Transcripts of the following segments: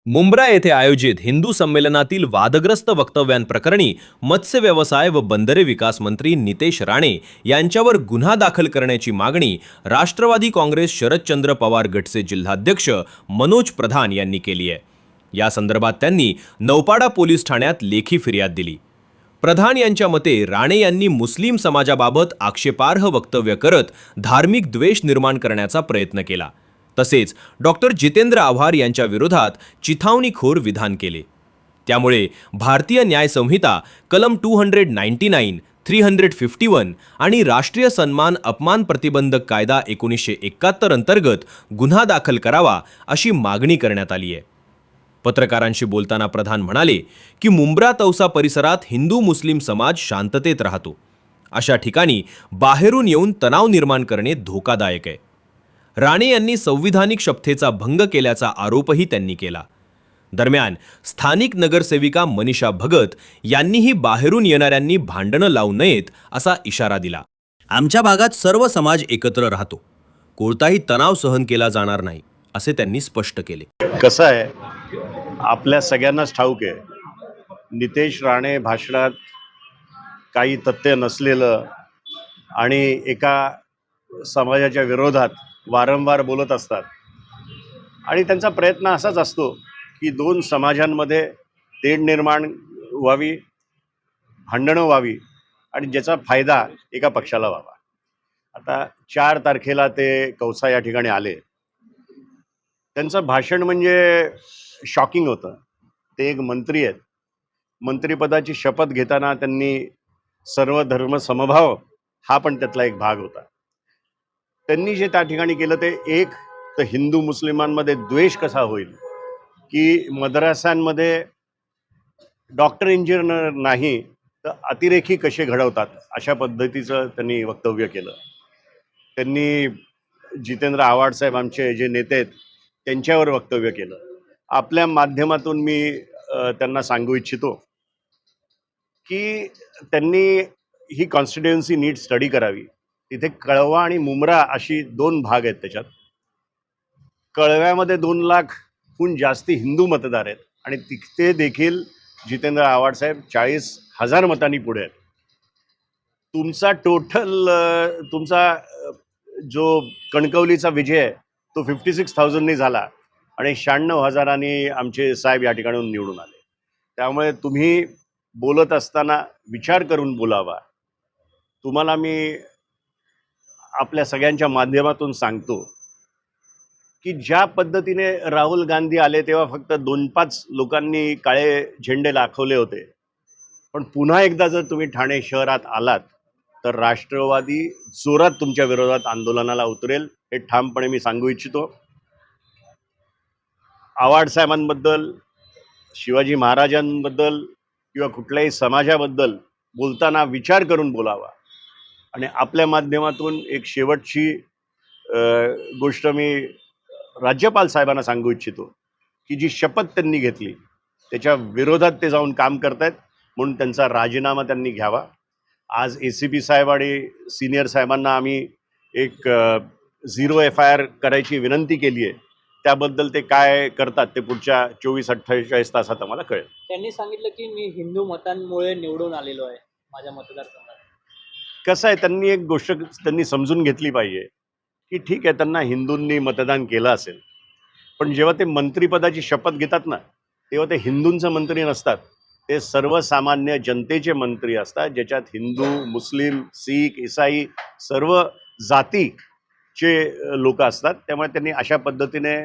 मुंब्रा येथे आयोजित हिंदू संमेलनातील वादग्रस्त वक्तव्यांप्रकरणी मत्स्य व्यवसाय व बंदरे विकास मंत्री नितेश राणे यांच्यावर गुन्हा दाखल करण्याची मागणी राष्ट्रवादी काँग्रेस शरदचंद्र पवार गटचे जिल्हाध्यक्ष मनोज प्रधान यांनी केली आहे। या संदर्भात त्यांनी नौपाडा पोलीस ठाण्यात लेखी फिर्याद दिली। प्रधान यांच्या मते राणे यांनी मुस्लिम समाजाबाबत आक्षेपार्ह वक्तव्य करत धार्मिक द्वेष निर्माण करण्याचा प्रयत्न केला। तसेच डॉक्टर जितेंद्र आव्हाड यांच्या विरोधात चिथावणीखोर विधान केले। त्यामुळे भारतीय न्याय संहिता कलम 299, 351 आणि राष्ट्रीय सन्मान अपमान प्रतिबंधक कायदा 1971 अंतर्गत गुन्हा दाखल करावा अशी मागणी करण्यात आली आहे। पत्रकारांशी बोलताना प्रधान म्हणाले की मुंब्रा तौसा परिसरात हिंदू मुस्लिम समाज शांततेत राहतो। अशा ठिकाणी बाहेरून येऊन तणाव निर्माण करणे धोकादायक आहे। राणे यांनी संविधानिक शपथेचा भंग केल्याचा आरोपही त्यांनी केला। दरम्यान स्थानिक नगरसेविका मनीषा भगत यांनीही बाहेरून येणाऱ्यांनी भांडणं लावू नयेत असा इशारा दिला। आमच्या भागात सर्व समाज एकत्र राहतो, कोणताही तणाव सहन केला जाणार नाही असे त्यांनी स्पष्ट केले। कसं आहे, आपल्या सगळ्यांनाच ठाऊक आहे, नितेश राणे भाषणात काही तथ्य नसलेलं आणि एका समाजाच्या विरोधात वारंवार बोलत असतात आणि त्यांचा प्रयत्न असाच असतो की दोन समाजांमध्ये तेढ निर्माण व्हावी, भांडणं व्हावी आणि ज्याचा फायदा एका पक्षाला व्हावा। आता 4 तारखेला ते कौसा या ठिकाणी आले। त्यांचं भाषण म्हणजे शॉकिंग होतं। ते एक मंत्री आहेत, मंत्रिपदाची शपथ घेताना त्यांनी सर्व धर्म समभाव हा पण त्यातला एक भाग होता। त्यांनी जे त्या ठिकाणी केलं ते एक तर हिंदू मुस्लिमांमध्ये द्वेष कसा होईल, की मद्रासांमध्ये डॉक्टर इंजिनियर नाही तर अतिरेकी कसे घडवतात, अशा पद्धतीचं त्यांनी वक्तव्य केलं। त्यांनी जितेंद्र आव्हाड साहेब आमचे जे नेते आहेत त्यांच्यावर वक्तव्य केलं। आपल्या माध्यमातून मी त्यांना सांगू इच्छितो की त्यांनी ही कॉन्स्टिट्युएन्सी नीट स्टडी करावी। तिथे कळवा आणि मुंब्रा अशी 2 भाग आहेत। त्याच्यात कळव्यामध्ये 2 लाखहून जास्ती हिंदू मतदार आहेत आणि तिथे देखील जितेंद्र आव्हाड साहेब 40,000 मतांनी पुढे आहेत। तुमचा तुमचा जो कणकवलीचा विजय आहे तो 56,000नी झाला आणि 96,000नी आमचे साहेब या ठिकाणून निवडून आले। त्यामुळे तुम्ही बोलत असताना विचार करून बोलावा। तुम्हाला मी आपल्या सगळ्यांच्या माध्यमातून सांगतो की ज्या पद्धतीने राहुल गांधी आले तेव्हा फक्त 2-5 लोकांनी काळे झेंडे दाखवले होते, पण पुन्हा एकदा जर तुम्ही ठाणे शहरात आलात तर राष्ट्रवादी जोरात तुमच्या विरोधात आंदोलनाला उतरेल, हे ठामपणे मी सांगू इच्छितो। आव्हाड साहेबांबद्दल, शिवाजी महाराजांबद्दल किंवा कुठल्याही समाजाबद्दल बोलताना विचार करून बोलावा। आणि आपल्या माध्यमातून एक शेवटची गोष्ट मी राज्यपाल साहेबांना सांगू इच्छितो की जी शपथ त्यांनी घेतली त्याच्या विरोधात ते जाऊन काम करतायत, म्हणून त्यांचा राजीनामा त्यांनी घ्यावा। आज ACP साहेब आणि सिनियर साहेबांना आम्ही एक 0 FIR करायची विनंती केली आहे। त्याबद्दल ते काय करतात ते पुढच्या 24-48 तासात आम्हाला कळेल। त्यांनी सांगितलं की मी हिंदू मतांमुळे निवडून आलेलो आहे माझ्या मतदारसंघात। कसं आहे, त्यांनी एक गोष्ट त्यांनी समजून घेतली पाहिजे की ठीक आहे, त्यांना हिंदूंनी मतदान केलं असेल, पण जेव्हा ते मंत्रिपदाची शपथ घेतात ना तेव्हा ते हिंदूंचे मंत्री नसतात, ते सर्वसामान्य जनतेचे मंत्री असतात, ज्याच्यात हिंदू, मुस्लिम, सीख, ईसाई सर्व जातीचे लोक असतात। त्यामुळे त्यांनी अशा पद्धतीने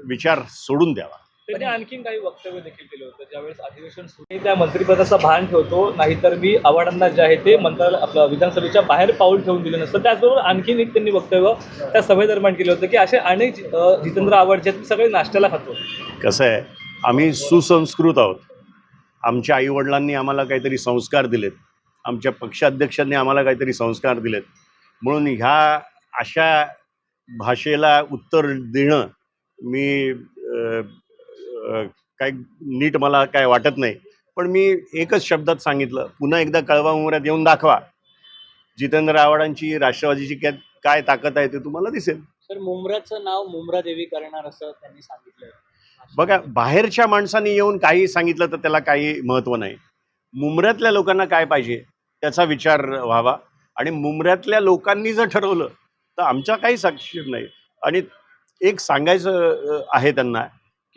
विचार सोडून द्यावा। त्यांनी आणखीन काही वक्तव्य देखील केलं होतं ज्यावेळेस अधिवेशन सुरू त्या मंत्रिपदाचा भान ठेवतो, नाहीतर मी आव्हाडांना जे आहे ते आपलं विधानसभेच्या बाहेर पाऊल ठेवून दिलं नसतं। त्याचबरोबर आणखीन एक त्यांनी वक्तव्य त्या सभेदरम्यान केलं होतं की असे अनेक जितेंद्र आव्हाड जे सगळे नाश्त्याला खातो। कसं आहे, आम्ही सुसंस्कृत आहोत। आमच्या आईवडिलांनी आम्हाला काहीतरी संस्कार दिलेत, आमच्या पक्षाध्यक्षांनी आम्हाला काहीतरी संस्कार दिलेत, म्हणून ह्या अशा भाषेला उत्तर देणं मी काय नीट मला काय वाटत नाही। पण मी एकच शब्दात सांगितलं, पुन्हा एकदा कळवा मुंब्र्यात येऊन दाखवा, जितेंद्र आव्हाडांची राष्ट्रवादीची काय ताकद आहे ते तुम्हाला दिसेल। सर, मुंब्राचं नाव मुंब्रा देवी करणार असं त्यांनी सांगितलं। बघा, बाहेरच्या माणसांनी येऊन काही सांगितलं तर त्याला काही महत्त्व नाही. मुंब्र्यातल्या लोकांना काय पाहिजे त्याचा विचार व्हावा, आणि मुंब्र्यातल्या लोकांनी जर ठरवलं तर आमचा काही साक्षीर नाही. आणि एक सांगायचं आहे त्यांना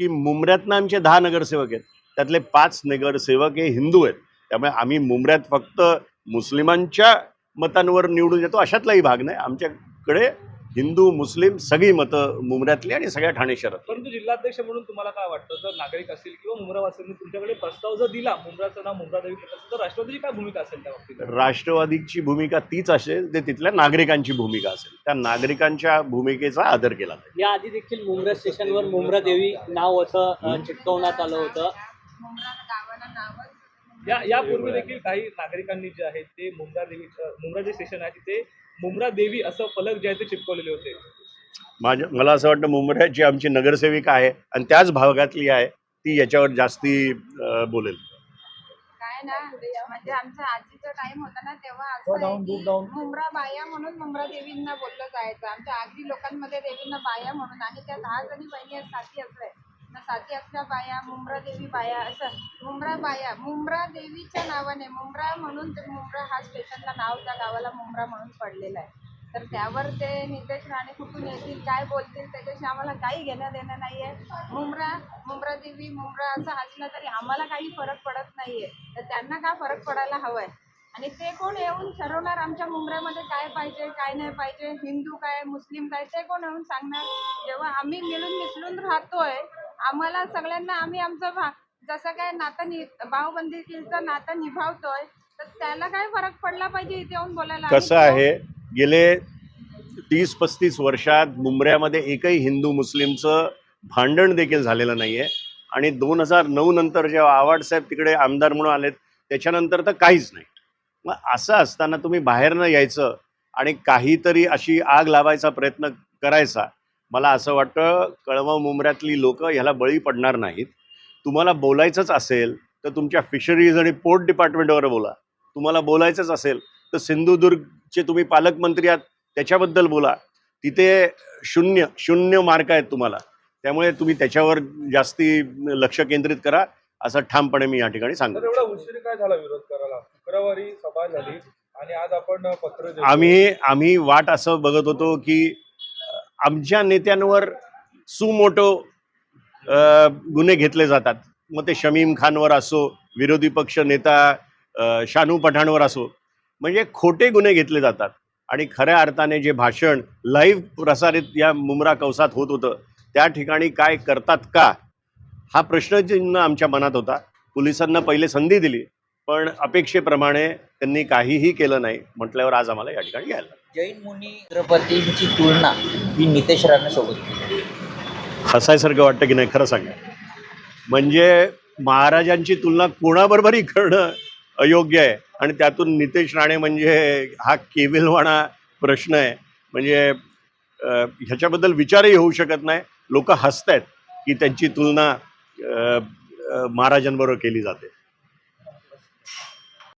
की मुंब्र्यातनं आमचे 10 नगरसेवक आहेत, त्यातले 5 नगरसेवक हे हिंदू आहेत. त्यामुळे आम्ही मुंब्र्यात फक्त मुस्लिमांच्या मतांवर निवडून येतो अशातलाही भाग नाही. आमच्याकडे हिंदू मुस्लिम सगळी मतं मुंब्र्यातली आणि सगळ्या ठाणे शहरात. परंतु जिल्हाध्यक्ष म्हणून तुम्हाला काय वाटतं, जर नागरिक असतील किंवा मुंब्रावासींनी तुमच्याकडे प्रस्ताव जर दिला मुंब्राचं नाव मुंब्रादेवी प्रकल्प, तर राष्ट्रवादीची काय भूमिका असेल त्या बाबतीत? राष्ट्रवादीची भूमिका तीच असेल ते तिथल्या नागरिकांची भूमिका असेल. त्या नागरिकांच्या भूमिकेचा आदर केला पाहिजे. याआधी देखील मुंब्रा स्टेशनवर मुंब्रा देवी नाव असं चिटकवण्यात आलं होतं. यापूर्वी देखील काही नागरिकांनी जे आहे ते मुंब्रा जे स्टेशन आहे तिथे मुंब्रा देवी असं फलक जे आहे ते चिपकवलेले होते. मला असं वाटतं मुंब्र्याची आमची नगरसेविका आहे आणि त्याच भागातली आहे, ती याच्यावर जास्ती बोलेल. काय ना, म्हणजे आमचा आजीचा टाइम होता ना, तेव्हा असं आहे की मुंब्रा बाया म्हणून मुंब्रा देवींना बोललं जायचं. आमच्या आगरी लोकांमध्ये देवींना बाया म्हणून, आणि त्या 10 जणी बहिणी आहेत, साथी असल्या साथी असल्या बाया, मुंब्रा देवी बाया, असं मुंब्रा बाया मुंब्रा देवीच्या नावाने मुंब्रा म्हणून ते मुंब्रा हा स्टेशनला नाव त्या गावाला मुंब्रा म्हणून पडलेलं आहे. तर त्यावर ते नितेश राणे कुठून येतील, काय बोलतील, त्याच्याशी आम्हाला काही घेणं देणं नाही आहे. मुंब्रा देवी मुंब्रा असं असलं तरी आम्हाला काही फरक पडत नाही आहे. तर त्यांना का फरक पडायला हवं आहे, आणि ते कोण येऊन ठरवणार आमच्या मुंब्र्यामध्ये काय पाहिजे काय नाही पाहिजे, हिंदू काय मुस्लिम काय, ते कोण येऊन सांगणार? जेव्हा आम्ही मिळून मिसळून राहतोय, आम्हाला सगळ्यांना आम्ही आमचं जसं काय नातं भाऊबंदीचं नातं निभावतोय, तर त्याला काय फरक पडला पाहिजे इथे येऊन बोलायला? कसं आहे, गेले 30-35 वर्षात मुंब्र्यामध्ये एकही हिंदू मुस्लिमचं भांडण देखील झालेलं नाही आहे. आणि 2009 नंतर जेव्हा आव्हाडसाहेब तिकडे आमदार म्हणून आलेत त्याच्यानंतर तर काहीच नाही. मग असं असताना तुम्ही बाहेरनं यायचं आणि काहीतरी अशी आग लावायचा प्रयत्न करायचा, मला असं वाटतं कळवा मुंब्र्यातली लोकं ह्याला बळी पडणार नाहीत. तुम्हाला बोलायचंच असेल तर तुमच्या फिशरीज आणि पोर्ट डिपार्टमेंटवर बोला. तुम्हाला बोलायचंच असेल तर सिंधुदुर्गचे तुम्ही पालकमंत्री आहात त्याच्याबद्दल बोला. तिथे शून्य मार्क आहेत तुम्हाला. त्यामुळे तुम्ही त्याच्यावर जास्ती लक्ष केंद्रित करा, असं ठामपणे मी या ठिकाणी सांगतो. एवढा उशीर काय झाला विरोध करायला? शुक्रवारी सभा झाली आणि आज आपण पत्र देतो. आम्ही वाट असं बघत होतो की आमच्या नेत्यांवर सुमोटो गुन्हे घेतले जातात. मग ते शमीम खानवर असो, विरोधी पक्ष नेता शानू पठाणवर असो, म्हणजे खोटे गुन्हे घेतले जातात. आणि खऱ्या अर्थाने जे भाषण लाईव्ह प्रसारित या मुंब्रा कौसात होत होतं त्या ठिकाणी काय करतात का, हा प्रश्नचिन्ह आमच्या मनात होता. पोलिसांना पहिले संधी दिली, पण अपेक्षेप्रमाणे त्यांनी काहीही केलं नाही. म्हटल्यावर आज आम्हाला या ठिकाणी यायला. जैन मुनी छत्रपतींची तुलना ही नितेश राणे सोबत केली. हसायसारखं वाटतं की नाही, खरं सांगा. म्हणजे महाराजांची तुलना कोणाबरोबरही करणं अयोग्य आहे, आणि त्यातून नितेश राणे म्हणजे हा केविलवाणा प्रश्न आहे. म्हणजे ह्याच्याबद्दल विचारही होऊ शकत नाही. लोक हसत आहेत की त्यांची तुलना महाराजांबरोबर केली जाते.